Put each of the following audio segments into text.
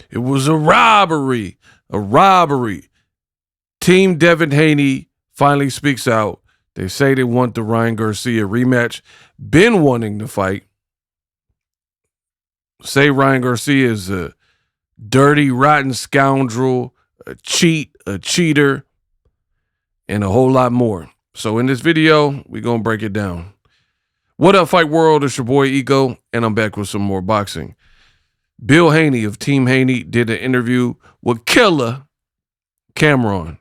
It was a robbery. A robbery. Team Devin Haney finally speaks out. They say they want the Ryan Garcia rematch. Been wanting to fight. Say Ryan Garcia is a dirty, rotten scoundrel, a cheat, a cheater, and a whole lot more. So in this video, we're going to break it down. What up, Fight World? It's your boy Ego, and I'm back with some more boxing. Bill Haney of Team Haney did an interview with Killer Cameron.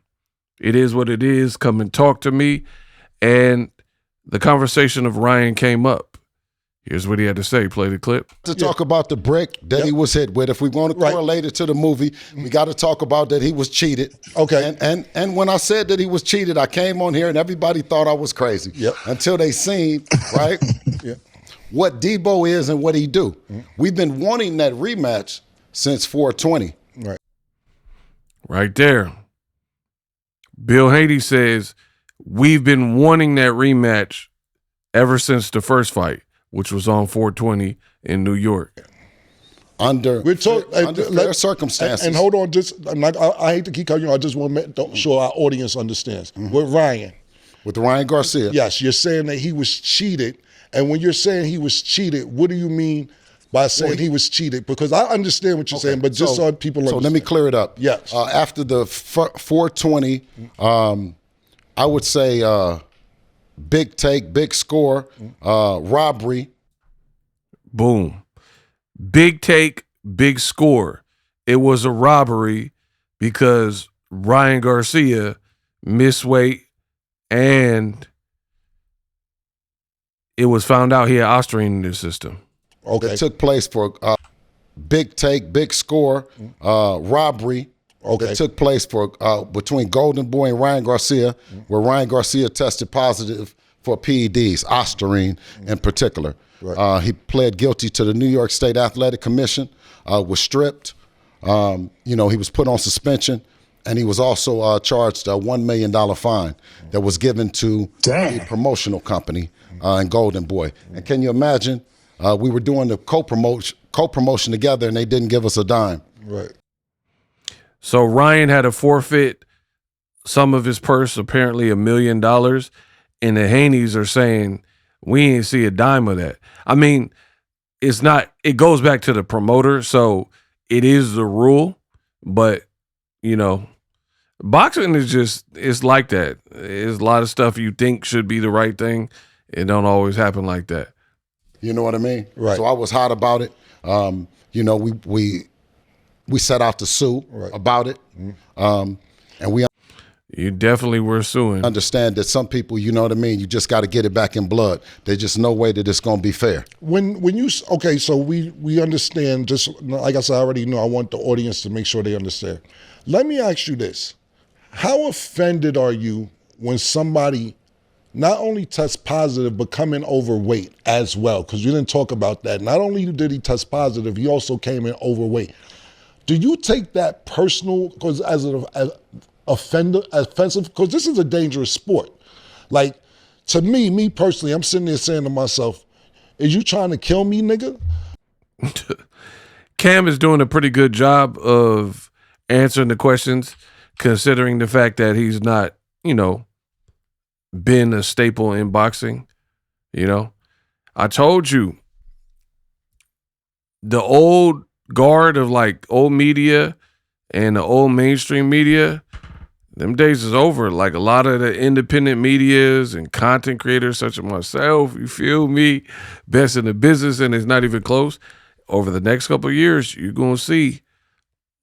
It is what it is. Come and talk to me. And the conversation of Ryan came up. Here's what he had to say. Play the clip. To talk about the brick that he was hit with. If we want to correlate it to the movie, we got to talk about that he was cheated. Okay. And when I said that he was cheated, I came on here and everybody thought I was crazy. Yep. Until they seen, right, what Debo is and what he do. We've been wanting that rematch since 420. Right. Right there. Bill Haney says, we've been wanting that rematch ever since the first fight, which was on 420 in New York. Under fair circumstances. And hold on, I hate to keep cutting you. I just want to make sure our audience understands. With Ryan. With Ryan Garcia. Yes, you're saying that he was cheated. And when you're saying he was cheated, what do you mean by saying he was cheated? Because I understand what you're saying, but just so people understand. So let me clear it up. Yes. After the 420, I would say big take, big score, robbery. Boom. Big take, big score. It was a robbery because Ryan Garcia missed weight and it was found out he had ostarine in his system. Okay. That took place for big take, big score, robbery. Okay. That took place for between Golden Boy and Ryan Garcia, where Ryan Garcia tested positive for PEDs, ostarine in particular. Right. He pled guilty to the New York State Athletic Commission, was stripped. He was put on suspension, and he was also charged a $1 million fine that was given to a promotional company in Golden Boy. And can you imagine? We were doing the co-promotion together, and they didn't give us a dime. Right. So Ryan had to forfeit some of his purse, apparently $1 million, and the Haneys are saying, we ain't see a dime of that. I mean, it goes back to the promoter, so it is the rule, but, boxing is it's like that. It's a lot of stuff you think should be the right thing. It don't always happen like that. You know what I mean? Right. So I was hot about it. We set out to sue about it. And you definitely were suing. Understand that some people, you know what I mean, you just got to get it back in blood. There's just no way that it's going to be fair. So we understand, just like I said, I already know, I want the audience to make sure they understand. Let me ask you this. How offended are you when somebody not only tests positive, but coming overweight as well? Because we didn't talk about that. Not only did he test positive, he also came in overweight. Do you take that personal, because as an offensive, because this is a dangerous sport. Like, to me personally, I'm sitting there saying to myself, is you trying to kill me, nigga? Cam is doing a pretty good job of answering the questions, considering the fact that he's not, been a staple in boxing. I told you, the old guard of like old media and the old mainstream media, them days is over. Like a lot of the independent medias and content creators such as myself, you feel me, best in the business, and it's not even close. Over the next couple of years, you're going to see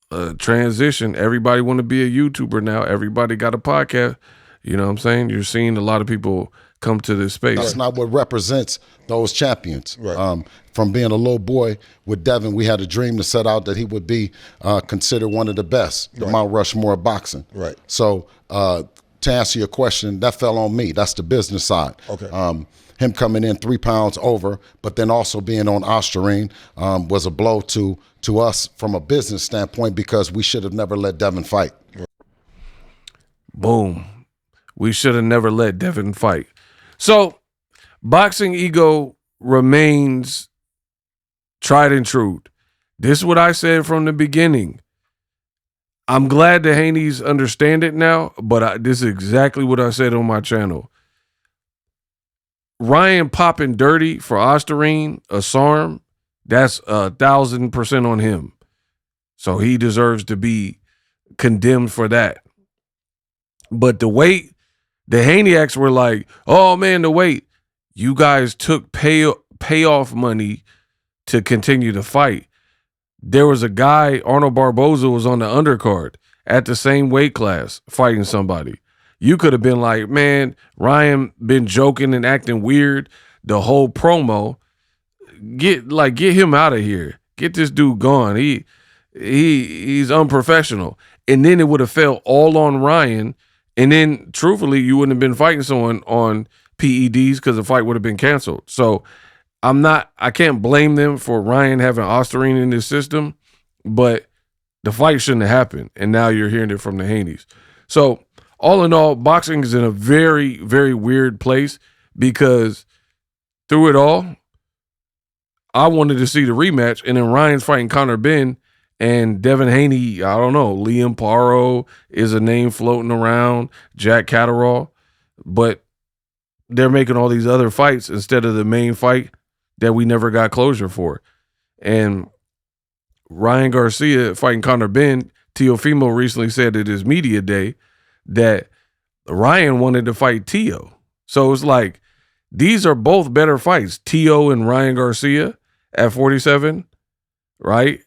a transition. Everybody want to be a YouTuber now. Everybody got a podcast. You know what I'm saying? You're seeing a lot of people come to this space. That's not what represents those champions. Right. From being a little boy with Devin, we had a dream to set out that he would be considered one of the best, the Mount Rushmore of boxing. Right. So to answer your question, that fell on me. That's the business side. Okay. Him coming in 3 pounds over, but then also being on ostarine was a blow to us from a business standpoint, because we should have never let Devin fight. Boom. We should have never let Devin fight. So, Boxing Ego remains tried and true. This is what I said from the beginning. I'm glad the Haneys understand it now, but this is exactly what I said on my channel. Ryan popping dirty for Osterine, a SARM, that's 1,000% on him. So he deserves to be condemned for that. But the weight, the Haneyacks were like, oh man, the weight. You guys took payoff money to continue to fight. There was a guy, Arnold Barboza, was on the undercard at the same weight class fighting somebody. You could have been like, man, Ryan been joking and acting weird the whole promo. Get him out of here. Get this dude gone. He's unprofessional. And then it would have fell all on Ryan. And then, truthfully, you wouldn't have been fighting someone on PEDs because the fight would have been canceled. So I can't blame them for Ryan having Osterine in his system, but the fight shouldn't have happened. And now you're hearing it from the Haneys. So all in all, boxing is in a very, very weird place because through it all, I wanted to see the rematch. And then Ryan's fighting Conor Benn and Devin Haney. I don't know. Liam Paro is a name floating around, Jack Catterall, but they're making all these other fights instead of the main fight that we never got closure for. And Ryan Garcia fighting Conor Benn, Teofimo recently said at his media day that Ryan wanted to fight Teo. So it's like, these are both better fights, Teo and Ryan Garcia at 47, right?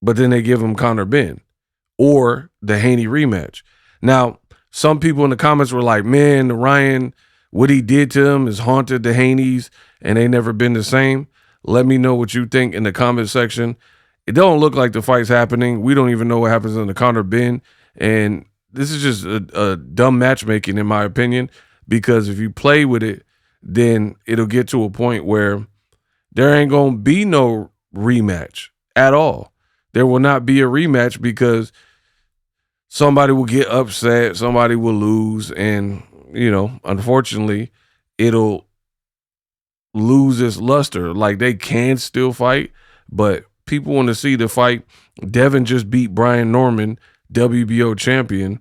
But then they give him Conor Benn or the Haney rematch. Now, some people in the comments were like, man, Ryan, what he did to him has haunted the Haneys and they never been the same. Let me know what you think in the comment section. It don't look like the fight's happening. We don't even know what happens in the Conor Benn. And this is just a dumb matchmaking, in my opinion, because if you play with it, then it'll get to a point where there ain't going to be no rematch at all. There will not be a rematch because somebody will get upset, somebody will lose, and, unfortunately, it'll lose its luster. Like, they can still fight, but people want to see the fight. Devin just beat Brian Norman, WBO champion.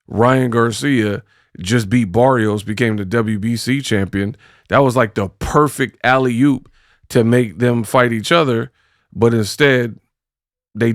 Ryan Garcia just beat Barrios, became the WBC champion. That was like the perfect alley-oop to make them fight each other, but instead they did.